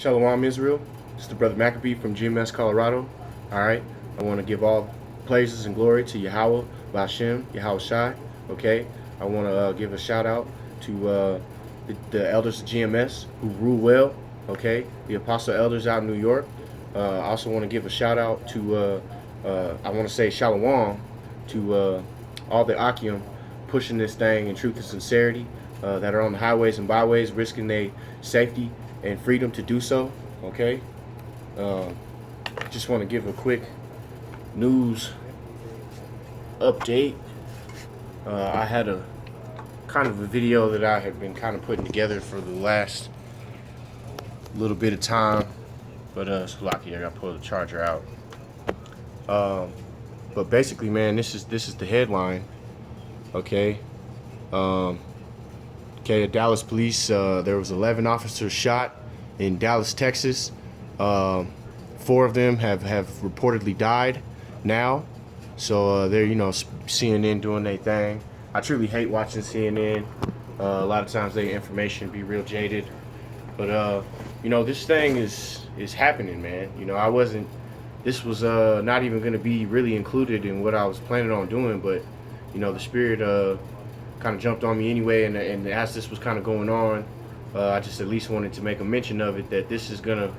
Shalom Israel. It's the brother Maccabee from GMS, Colorado. Alright. I want to give all praises and glory to Yahweh, Bashem, Yahweh Shai. Okay. I want to give a shout out to the elders of GMS who rule well. Okay. The apostle elders out in New York. I also want to give a shout out to, I want to say shalom to all the Akim pushing this thing in truth and sincerity, that are on the highways and byways risking their safety and freedom to do so. Okay. Just want to give a quick news update. I had a kind of a video that I have been kind of putting together for the last little bit of time, but it's lucky I got to pull the charger out. But basically, man, this is the headline. Okay. Okay, Dallas police, there was 11 officers shot in Dallas, Texas. 4 of them have reportedly died now. So they're, CNN doing their thing. I truly hate watching CNN. A lot of times their information be real jaded. But, this thing is happening, man. This was not even going to be really included in what I was planning on doing. But, the spirit kind of jumped on me anyway, and as this was kind of going on, I just at least wanted to make a mention of it, that it's gonna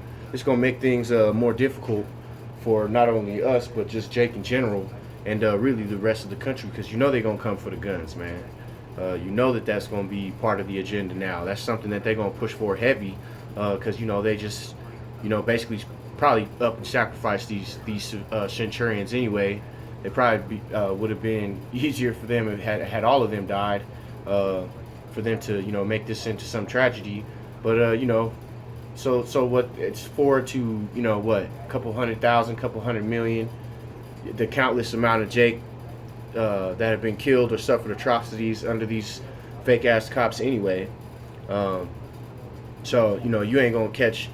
make things more difficult for not only us but just Jake in general, and really the rest of the country, because they're gonna come for the guns, man. That's gonna be part of the agenda now. That's something that they're gonna push for heavy, because they just basically probably up and sacrifice these centurions anyway. It probably would have been easier for them if had all of them died, for them to make this into some tragedy. But so what? It's 4 to what? A couple 100,000, couple 100 million. The countless amount of Jake that have been killed or suffered atrocities under these fake ass cops anyway. So you ain't gonna catch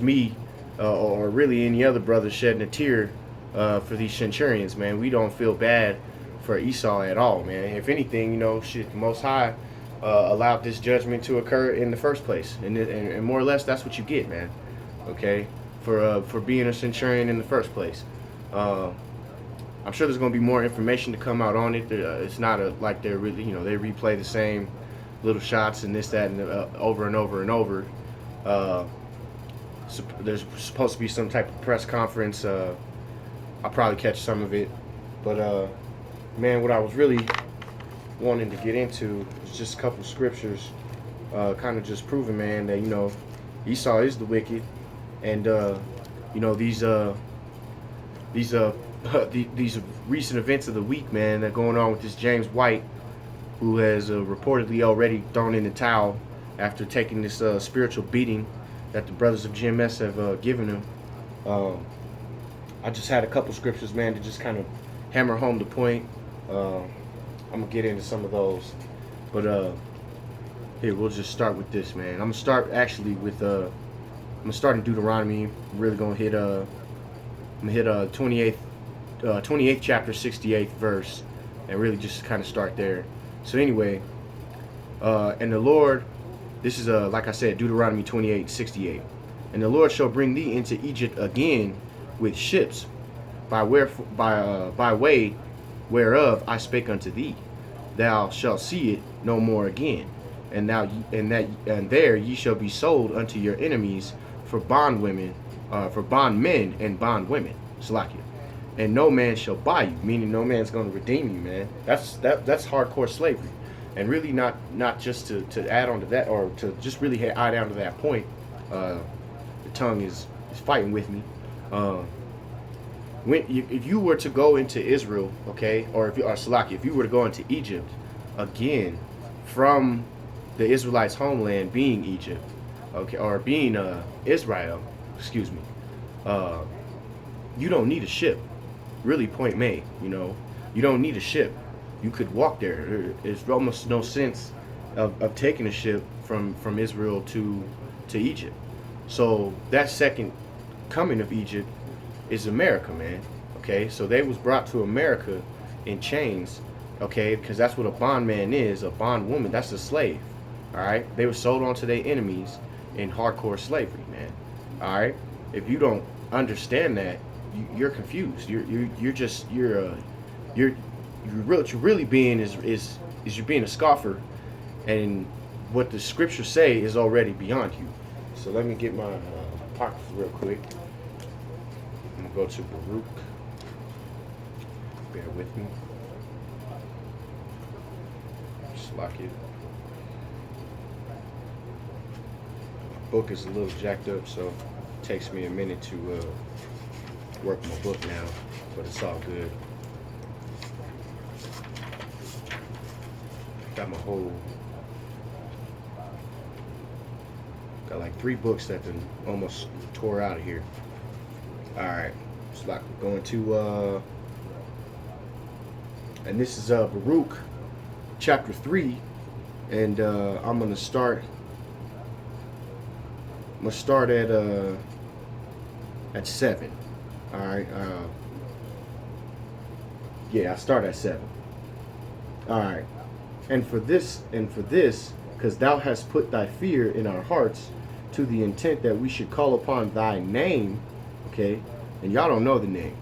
me or really any other brother shedding a tear for these centurions, man. We don't feel bad for Esau at all, man. If anything, the Most High allowed this judgment to occur in the first place, and more or less that's what you get, man. Okay, for being a centurion in the first place. I'm sure there's going to be more information to come out on it. It's not like they're really, they replay the same little shots and this, that, and over and over and over. So there's supposed to be some type of press conference. I'll probably catch some of it, but man, what I was really wanting to get into is just a couple scriptures, kind of just proving, man, that Esau is the wicked, and these recent events of the week, man, that are going on with this James White, who has reportedly already thrown in the towel after taking this spiritual beating that the brothers of GMS have given him. I just had a couple scriptures, man, to just kind of hammer home the point. I'm gonna get into some of those, but here we'll just start with this, man. I'm gonna start actually with I'm gonna start in Deuteronomy. I'm really gonna hit 28th chapter, 68th verse, and really just kind of start there. So anyway, and the Lord, this is like I said, Deuteronomy 28:68, and the Lord shall bring thee into Egypt again with ships, by way whereof I spake unto thee. Thou shalt see it no more again, and there ye shall be sold unto your enemies for bondwomen, for bondmen and bondwomen. Salakia. And no man shall buy you, meaning no man's going to redeem you, man. That's hardcore slavery, and really not just to add on to that, or to just really add on to that point. The tongue is fighting with me. If you were to go into Israel, okay, or Salaki, if you were to go into Egypt again from the Israelites' homeland being Egypt, okay, or being Israel, excuse me, you don't need a ship. Really, point made. You don't need a ship. You could walk there. There's almost no sense of taking a ship from Israel to Egypt. So that second coming of Egypt is America, man. Okay, so they was brought to America in chains, okay, because that's what a bondman is, a bondwoman. That's a slave. All right, they were sold on to their enemies, in hardcore slavery, man. All right. If you don't understand that, you're confused. What you're really being is you're being a scoffer, and what the scriptures say is already beyond you. So let me get my pockets real quick. I'm gonna go to Baruch. Bear with me. Just lock it. My book is a little jacked up, so it takes me a minute to work my book now, but it's all good. Got my whole, got like 3 books that been almost tore out of here. All right, it's like we're going to, and this is Baruch chapter 3, and I'm gonna start at 7. All right. Yeah, I start at 7. All right. And for this, because thou hast put thy fear in our hearts, to the intent that we should call upon thy name. Okay. And y'all don't know the name.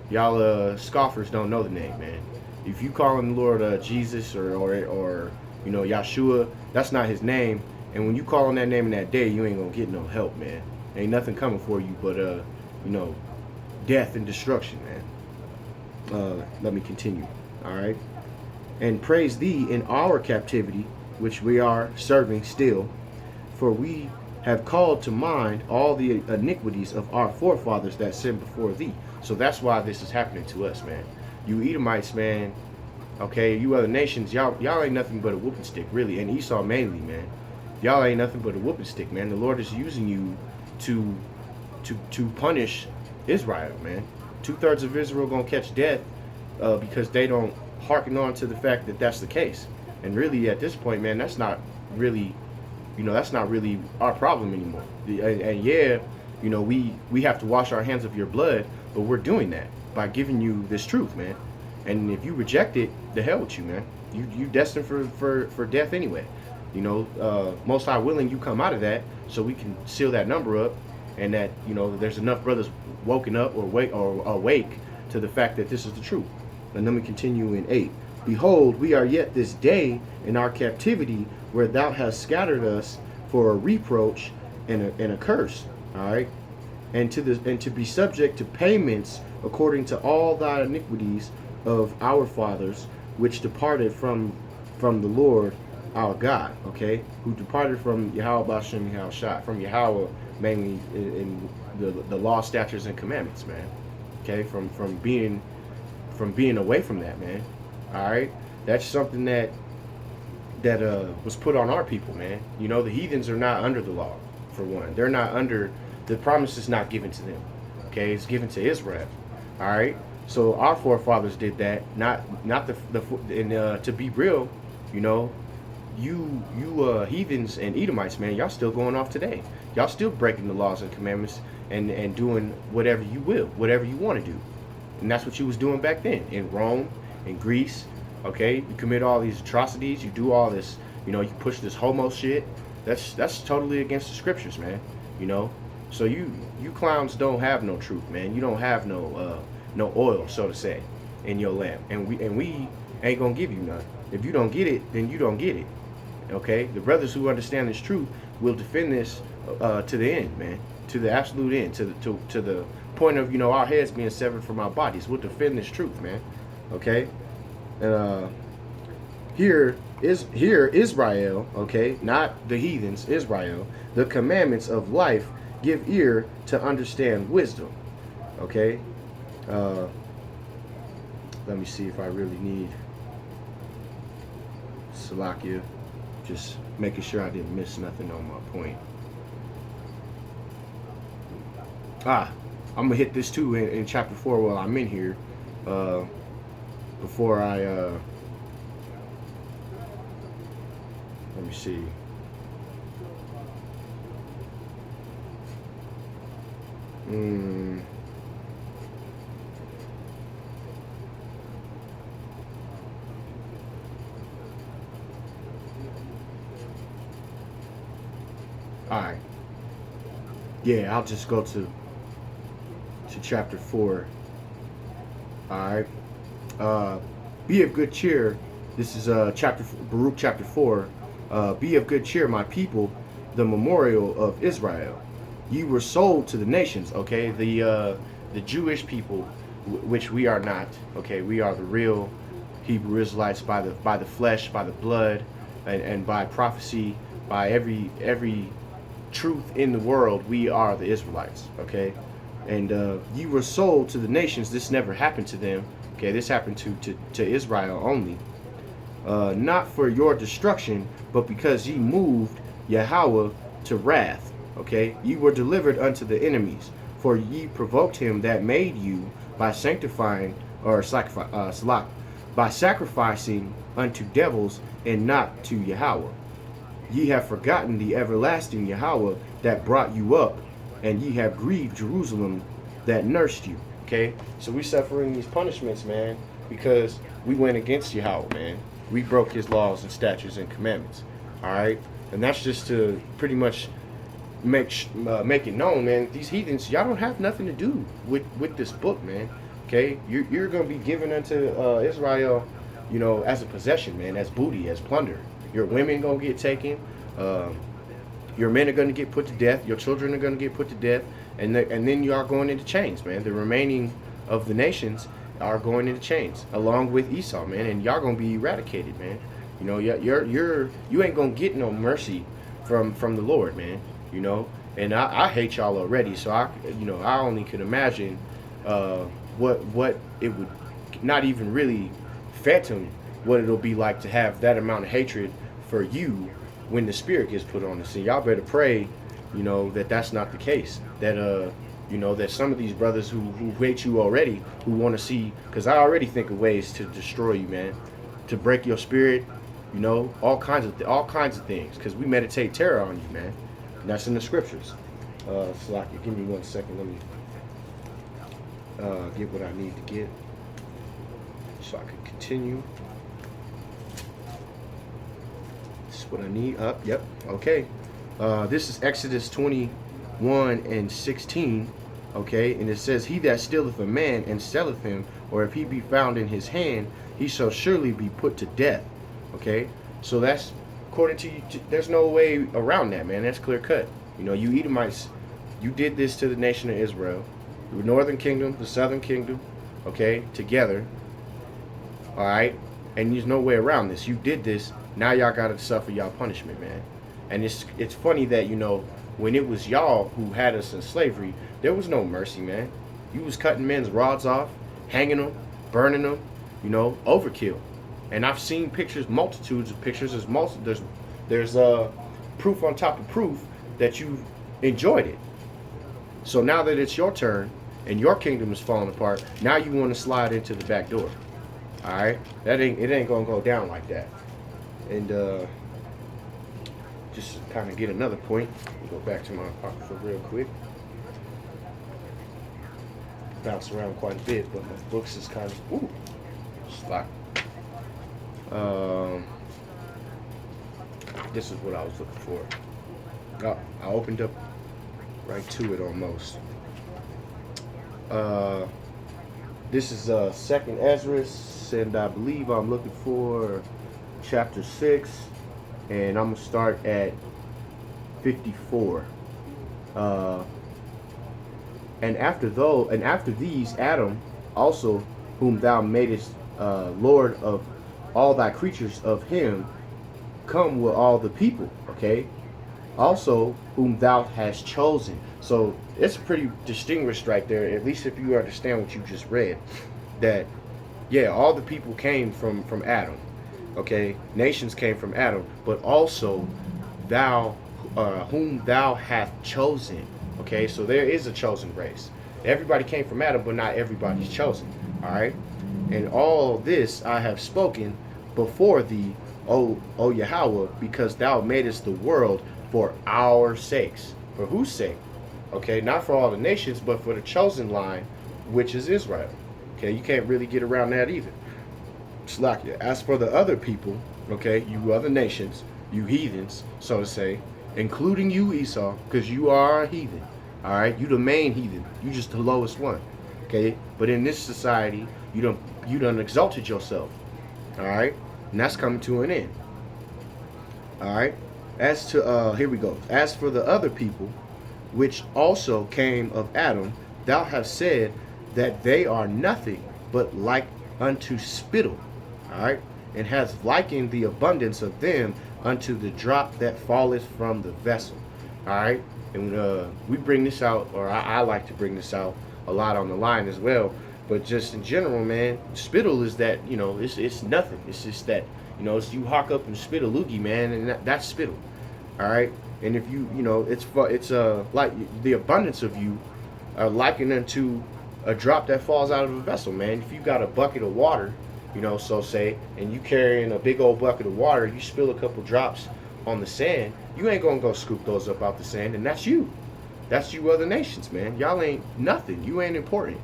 Y'all scoffers don't know the name, man. If you call him Lord Jesus or you know Yahshua, that's not his name. And when you call on that name in that day, you ain't gonna get no help, man. Ain't nothing coming for you but you know, death and destruction, man. Let me continue. All right. And praise thee in our captivity, which we are serving still, for we have called to mind all the iniquities of our forefathers that sinned before thee. So that's why this is happening to us, man. You Edomites, man, okay, you other nations, y'all ain't nothing but a whooping stick, really, and Esau mainly, man. Y'all ain't nothing but a whooping stick, man. The Lord is using you to punish Israel, man. 2/3 of Israel gonna catch death because they don't hearken on to the fact that that's the case. And really, at this point, man, that's not really, you know, that's not really our problem anymore. And yeah, you know, we have to wash our hands of your blood, but we're doing that by giving you this truth, man. And if you reject it, the hell with you, man. You destined for death anyway. You know, Most High willing, you come out of that so we can seal that number up, and that, you know, there's enough brothers woken up or awake to the fact that this is the truth. And let me continue in 8. Behold, we are yet this day in our captivity, where thou hast scattered us for a reproach and a curse. All right, and to be subject to payments according to all thy iniquities of our fathers, which departed from the Lord our God. Okay, who departed from Yahweh Bashem Yahushua, from Yahweh mainly in the law, statutes, and commandments, man. Okay, from being away from that, man. All right, that's something that was put on our people, man. You know, the heathens are not under the law, for one. They're not under, the promise is not given to them. Okay, it's given to Israel. All right, so our forefathers did that. Not to be real, you know, you heathens and Edomites, man, y'all still going off today. Y'all still breaking the laws and commandments and doing whatever you will, whatever you want to do. And that's what you was doing back then in Rome, in Greece. Okay, you commit all these atrocities, you do all this, you know, you push this homo shit. That's totally against the scriptures, man. You know, so you clowns don't have no truth, man. You don't have no oil, so to say, in your lamp, and we ain't gonna give you none. If you don't get it, then you don't get it. Okay, the brothers who understand this truth will defend this to the end, man, to the absolute end, to the point of, you know, our heads being severed from our bodies. We'll defend this truth, man. Okay. Here Israel, okay, not the heathens, Israel, the commandments of life give ear to understand wisdom. Okay. Let me see if I really need Salakia. Just making sure I didn't miss nothing on my point. I'm gonna hit this too in chapter 4 while I'm in here. Before I let me see. All right. Yeah, I'll just go to chapter 4. All right. Be of good cheer. This is Baruch chapter 4. Be of good cheer, my people, the memorial of Israel. Ye were sold to the nations. Okay, the Jewish people, which we are not. Okay, we are the real Hebrew Israelites by the flesh, by the blood, and by prophecy, by every truth in the world. We are the Israelites. Okay, and ye were sold to the nations. This never happened to them. Okay, this happened to Israel only. Not for your destruction, but because ye moved Yahweh to wrath. Okay, ye were delivered unto the enemies, for ye provoked him that made you by sanctifying or by sacrificing unto devils and not to Yahweh. Ye have forgotten the everlasting Yahweh that brought you up, and ye have grieved Jerusalem that nursed you. Okay, so we suffering these punishments, man, because we went against Yahweh, man. We broke his laws and statutes and commandments. All right, and that's just to pretty much make it known, man. These heathens, y'all don't have nothing to do with this book, man. Okay, you're gonna be given unto Israel, you know, as a possession, man, as booty, as plunder. Your women gonna get taken. Your men are gonna get put to death. Your children are gonna get put to death. And then you are going into chains, man. The remaining of the nations are going into chains, along with Esau, man. And y'all gonna be eradicated, man. You know, you ain't gonna get no mercy from the Lord, man. You know, and I hate y'all already. So I only could imagine what it would not even really fathom what it'll be like to have that amount of hatred for you when the Spirit gets put on us. And y'all better pray, you know, that's not the case. That you know, that some of these brothers who hate you already, who want to see, because I already think of ways to destroy you, man, to break your spirit, you know, all kinds of things, because we meditate terror on you, man. And that's in the scriptures. Slacky, give me 1 second. Let me get what I need to get so I can continue. This is what I need. Yep. Okay. This is Exodus 21:16. Okay, and it says, "He that stealeth a man and selleth him, or if he be found in his hand, he shall surely be put to death." Okay, so that's according to you. There's no way around that, man. That's clear cut. You know, you Edomites, you did this to the nation of Israel, the northern kingdom, the southern kingdom, okay, together. All right, and there's no way around this. You did this. Now y'all gotta suffer y'all punishment, man. And it's funny that, you know, when it was y'all who had us in slavery, there was no mercy, man. You was cutting men's rods off, hanging them, burning them, you know, overkill. And I've seen pictures, multitudes of pictures. There's proof on top of proof that you enjoyed it. So now that it's your turn and your kingdom is falling apart, now you want to slide into the back door. All right, it ain't gonna go down like that. And just kind of get another point. Go back to my apocrypha real quick. Bounce around quite a bit, but my books is kind of slack. This is what I was looking for. Oh, I opened up right to it almost. This is 2nd Ezra, and I believe I'm looking for chapter 6. And I'm gonna start at 54. And after these, Adam also, whom thou madest Lord of all thy creatures, of him come will all the people. Okay, also whom thou hast chosen. So it's pretty distinguished right there. At least if you understand what you just read, that yeah, all the people came from Adam. Okay, nations came from Adam, but also thou, whom thou hast chosen. Okay, so there is a chosen race. Everybody came from Adam, but not everybody's chosen. All right, and all this I have spoken before thee, O Yahweh, because thou madest the world for our sakes. For whose sake? Okay, not for all the nations, but for the chosen line, which is Israel. Okay, you can't really get around that either. Slakia. As for the other people, okay, you other nations, you heathens, so to say, including you, Esau, because you are a heathen. All right, you the main heathen. You just the lowest one. Okay, but in this society, you done exalted yourself. All right, and that's coming to an end. All right. As to here we go. As for the other people, which also came of Adam, thou hast said that they are nothing but like unto spittle. All right, and has likened the abundance of them unto the drop that falleth from the vessel. All right, and we bring this out, or I like to bring this out a lot on the line as well. But just in general, man, spittle is that, it's nothing. It's just that, it's you hawk up and spit a loogie, man, and that's spittle. All right, and if you, it's like the abundance of you are likened unto a drop that falls out of a vessel, man. If you got a bucket of water, so say, and you carrying a big old bucket of water, you spill a couple drops on the sand, you ain't gonna go scoop those up out the sand, and that's you. That's you other nations, man. Y'all ain't nothing. You ain't important.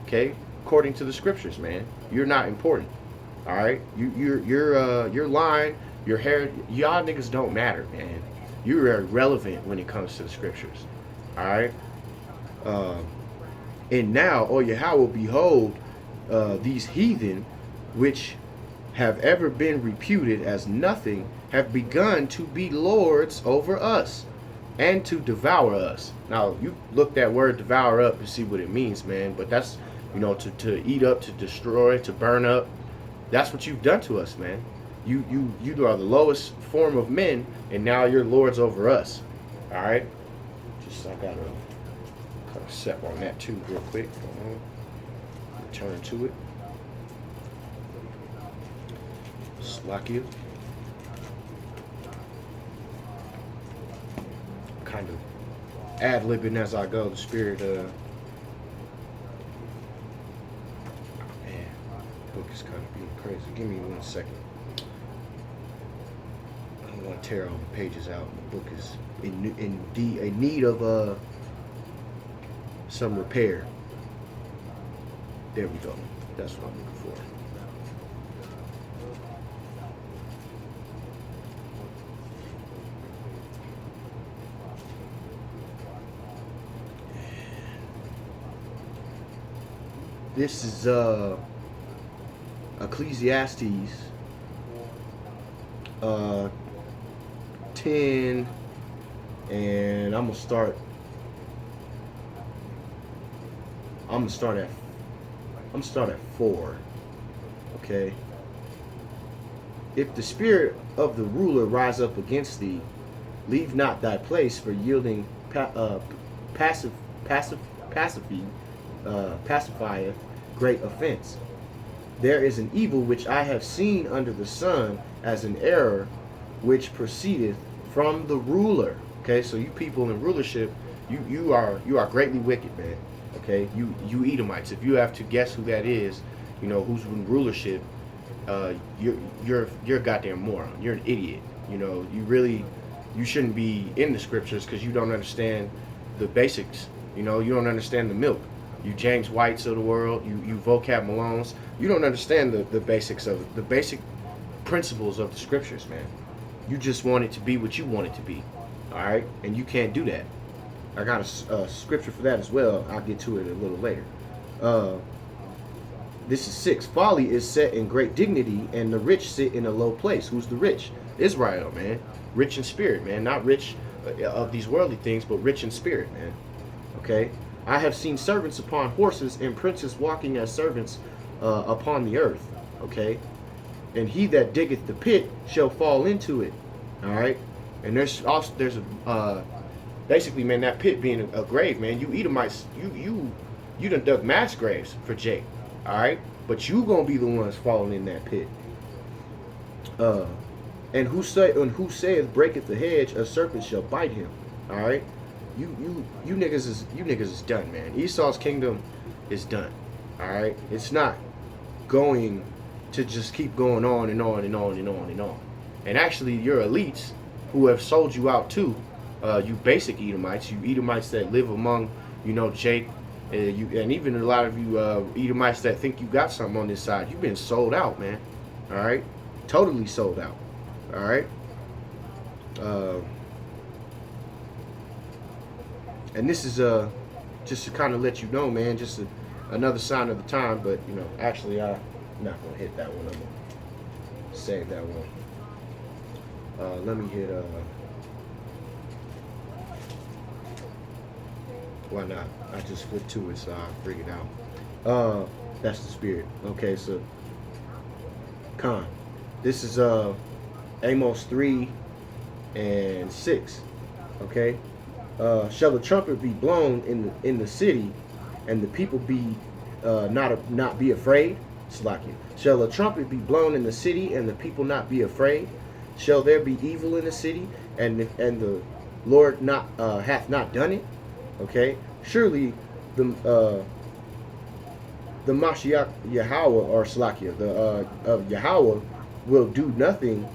Okay? According to the scriptures, man. You're not important. All right? Your line, your hair, y'all niggas don't matter, man. You're irrelevant when it comes to the scriptures. All right? And now, O Yahweh, behold, these heathen, which have ever been reputed as nothing, have begun to be lords over us and to devour us. Now, you look that word devour up to see what it means, man. But that's, to eat up, to destroy, to burn up. That's what you've done to us, man. You are the lowest form of men, and now you're lords over us. All right? I got to set on that too real quick. Return to it. Slack you. Kind of ad-libbing as I go. The spirit, man, the book is kind of being crazy. Give me 1 second. I don't want to tear all the pages out. The book is in need of some repair. There we go. That's what I'm looking for. This is Ecclesiastes 10, and I'm gonna start at 4. Okay. If the spirit of the ruler rise up against thee, leave not thy place for yielding pacifieth great offense. There is an evil which I have seen under the sun as an error which proceedeth from the ruler. Okay, so you people in rulership, you are greatly wicked, man. Okay, you Edomites. If you have to guess who that is, who's in rulership, you're a goddamn moron. You're an idiot. You shouldn't be in the scriptures because you don't understand the basics. You don't understand the milk. You James Whites of the world, you vocab Malones, you don't understand the basics of the basic principles of the scriptures, man. You just want it to be what you want it to be, all right? And you can't do that. I got a scripture for that as well. I'll get to it a little later. This is 6. Folly is set in great dignity, and the rich sit in a low place. Who's the rich? Israel, man. Rich in spirit, man. Not rich of these worldly things, but rich in spirit, man. Okay? I have seen servants upon horses and princes walking as servants upon the earth. Okay? And he that diggeth the pit shall fall into it. All right? And there's basically, man, that pit being a grave, man. You Edomites, you done dug mass graves for Jake. All right? But you gonna be the ones falling in that pit. And who saith breaketh the hedge, a serpent shall bite him. All right? You niggas is done, man. Esau's kingdom is done. All right? It's not going to just keep going on and on and on and on and on. And actually, your elites who have sold you out too, you basic Edomites, you Edomites that live among, Jake, and even a lot of you Edomites that think you got something on this side, you've been sold out, man. All right? Totally sold out. All right? And this is just to kind of let you know, man, just another sign of the time. But you know, actually, I'm not gonna hit that one. I'm gonna save that one. Let me hit. Why not? I just flipped to it, so I figured it out. That's the spirit. Okay, so Con. This is Amos 3:6. Okay. Shall the trumpet be blown in the city, and the people be not be afraid? Slakia. Shall a trumpet be blown in the city, and the people not be afraid? Shall there be evil in the city, and the Lord not hath not done it? Okay. Surely the Mashiach Yahweh, or Slakia, the of Yahweh will do nothing,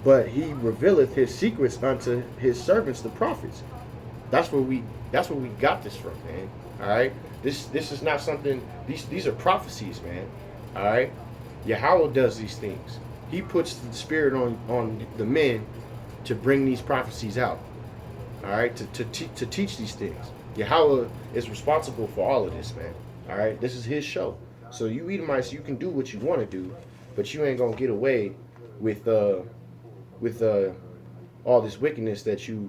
but he revealeth his secrets unto his servants the prophets. That's where we got this from, man. All right. This is not something. These are prophecies, man. All right. Yahweh does these things. He puts the spirit on the men to bring these prophecies out. All right. To teach these things. Yahweh is responsible for all of this, man. All right. This is his show. So you Edomites, you can do what you want to do, but you ain't gonna get away with all this wickedness that you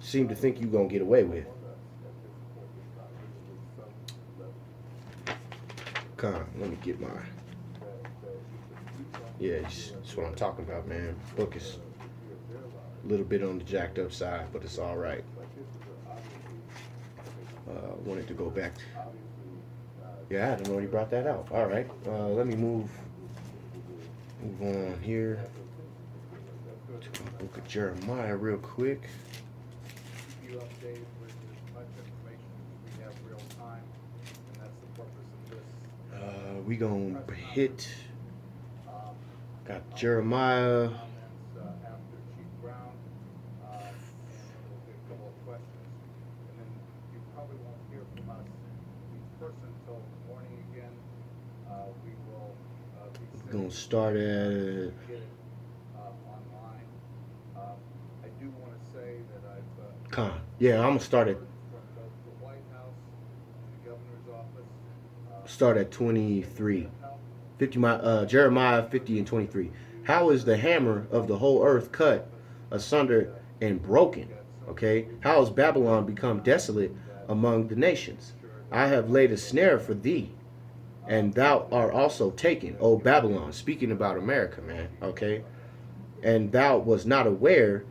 seem to think you're gonna get away with. Come on, let me get my. Yeah, that's what I'm talking about, man. Book is a little bit on the jacked up side, but it's all right. Wanted to go back. Yeah, I didn't know he brought that out. All right, let me move on here to the book of Jeremiah real quick. You update with as much information as we have real time, and that's the purpose of this. We gonna hit. Got Jeremiah. After Chief Brown, and we'll get a couple of questions, and then you probably won't hear from us each person until the morning again. We will be. We're gonna start at. Get it online. I do want to say that I've. Con. Yeah, I'm gonna start at. From both the White House and the governor's office. Start at 23. 50. Jeremiah 50 and 23. How is the hammer of the whole earth cut asunder and broken? Okay. How has Babylon become desolate among the nations? I have laid a snare for thee, and thou art also taken, O Babylon. Speaking about America, man. Okay. And thou was not aware,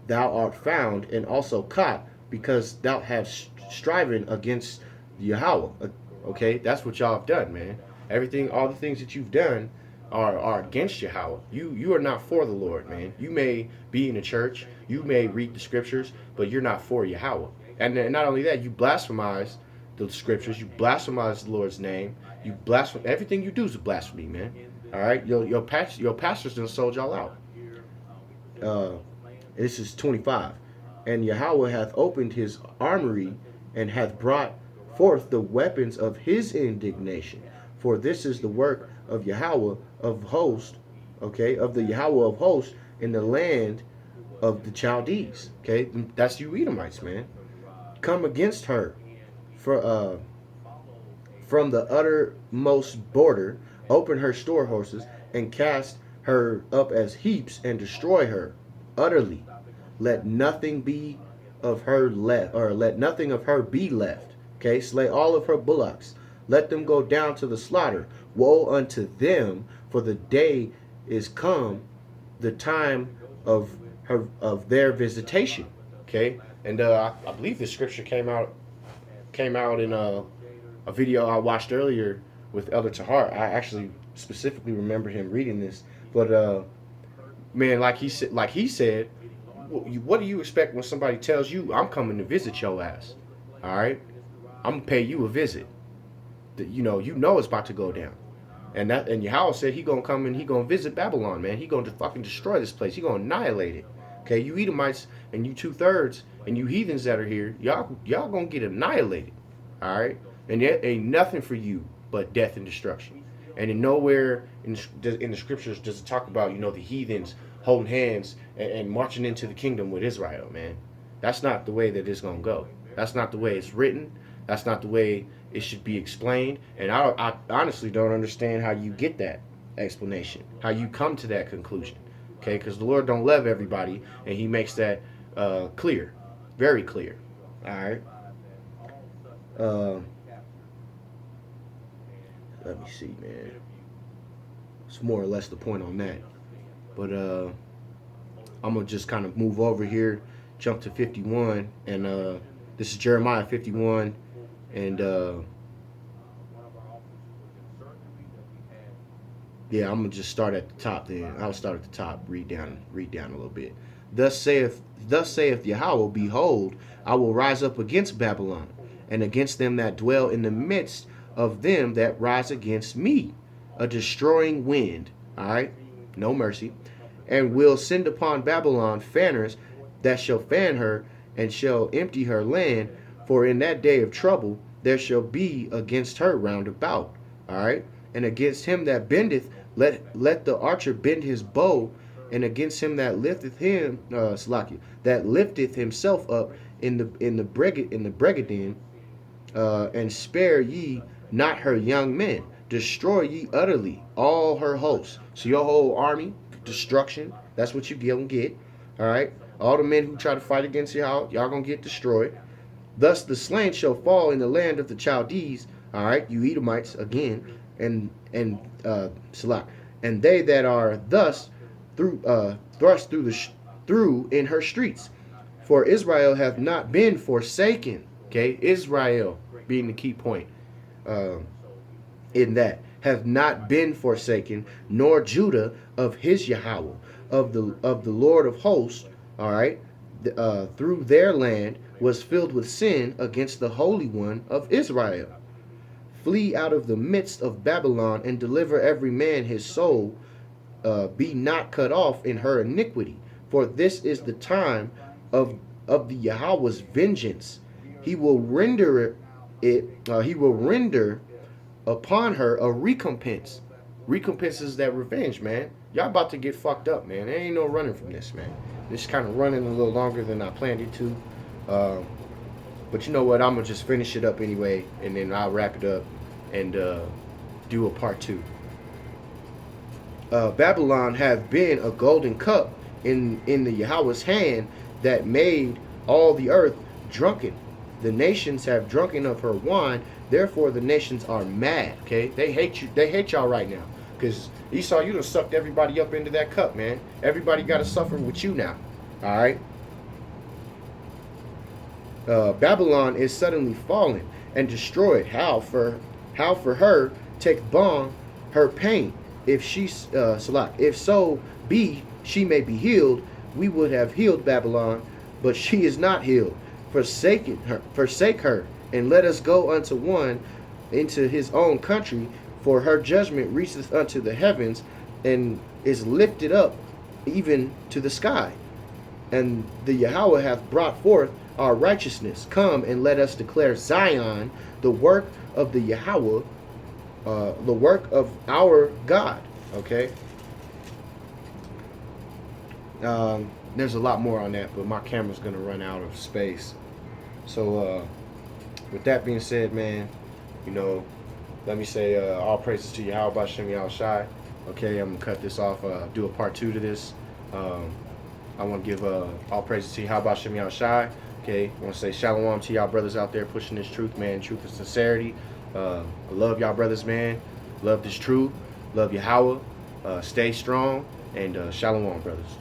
thou art found and also caught, because thou hast striven against Yahweh. Okay, that's what y'all have done, man. Everything, all the things that you've done are against Yahweh. You are not for the Lord, man. You may be in the church, you may read the scriptures, but you're not for Yahweh. And not only that, you blasphemize the scriptures, you blasphemize the Lord's name, you blaspheme. Everything you do is a blasphemy, man. All right, your pastors done sold y'all out. This is 25. And Yahweh hath opened his armory and hath brought forth the weapons of his indignation. For this is the work of Yahweh of hosts, okay, of the Yahweh of hosts in the land of the Chaldees. Okay, that's you Edomites, man. Come against her for from the uttermost border, open her storehouses, and cast her up as heaps, and destroy her utterly. Let nothing be of her left, or let nothing of her be left. Okay, slay all of her bullocks. Let them go down to the slaughter. Woe unto them, for the day is come, the time of their visitation. Okay, and I believe this scripture came out in a video I watched earlier with Elder Tahar. I actually specifically remember him reading this, but man, like he said, what do you expect when somebody tells you, I'm coming to visit your ass? All right, I'm gonna pay you a visit. You know it's about to go down. And Yahweh said he gonna come and he gonna visit Babylon, man. He gonna fucking destroy this place. He gonna annihilate it. Okay, you Edomites and you 2/3 and you heathens that are here, y'all gonna get annihilated. All right, and there ain't nothing for you but death and destruction. And in nowhere in the scriptures does it talk about the heathens holding hands and marching into the kingdom with Israel, man. That's not the way that it's gonna go. That's not the way it's written. That's not the way it should be explained. And I honestly don't understand how you get that explanation, how you come to that conclusion. Okay, because the Lord don't love everybody, and He makes that clear, very clear. All right. Uh, let me see, man. It's more or less the point on that. But I'm gonna just kind of move over here, jump to 51, and this is Jeremiah 51, and yeah, I'm gonna just start at the top. Then I'll start at the top, read down a little bit. Thus saith Yahweh, behold, I will rise up against Babylon, and against them that dwell in the midst of them that rise against me, a destroying wind. All right, no mercy, and will send upon Babylon fanners that shall fan her, and shall empty her land. For in that day of trouble there shall be against her round about. All right, and against him that bendeth, let the archer bend his bow, and against him that lifteth him, that lifteth himself up in the bregadine, and spare ye not her young men. Destroy ye utterly all her hosts. So your whole army, destruction. That's what you gonna get. All right. All the men who try to fight against y'all gonna get destroyed. Thus the slain shall fall in the land of the Chaldees. All right, you Edomites again, and Salah, and they that are thus thrust through in her streets. For Israel hath not been forsaken. Okay, Israel being the key point. In that have not been forsaken, nor Judah of his Yahweh, of the Lord of hosts. All right, through their land was filled with sin against the Holy One of Israel. Flee out of the midst of Babylon, and deliver every man his soul. Be not cut off in her iniquity, for this is the time of the Yahweh's vengeance. He will render He will render upon her a recompense. Recompense is that revenge, man. Y'all about to get fucked up, man. There ain't no running from this, man. This is kind of running a little longer than I planned it to. But you know what? I'm going to just finish it up anyway, and then I'll wrap it up and do a part 2. Babylon have been a golden cup in the Yahweh's hand, that made all the earth drunken. The nations have drunken of her wine, therefore the nations are mad. Okay, they hate you. They hate y'all right now, because Esau, you done sucked everybody up into that cup, man. Everybody got to suffer with you now. All right. Babylon is suddenly fallen and destroyed. How for her take balm her pain? If she if so be she may be healed, we would have healed Babylon, but she is not healed. Forsake her, and let us go unto one into his own country, for her judgment reacheth unto the heavens, and is lifted up even to the sky. And the Yahweh hath brought forth our righteousness. Come and let us declare Zion, the work of the Yahweh, the work of our God. Okay. There's a lot more on that, but my camera's gonna run out of space. So with that being said, man, you know, let me say all praises to Yahweh Bashem Yahushai. Okay, I'm gonna cut this off, do a part 2 to this. I want to give all praises to Yahweh Bashem Yahushai. Okay, I want to say shalom to y'all brothers out there pushing this truth, man. Truth and sincerity. I love y'all brothers, man. Love this truth. Love Yahweh. Stay strong, and shalom, brothers.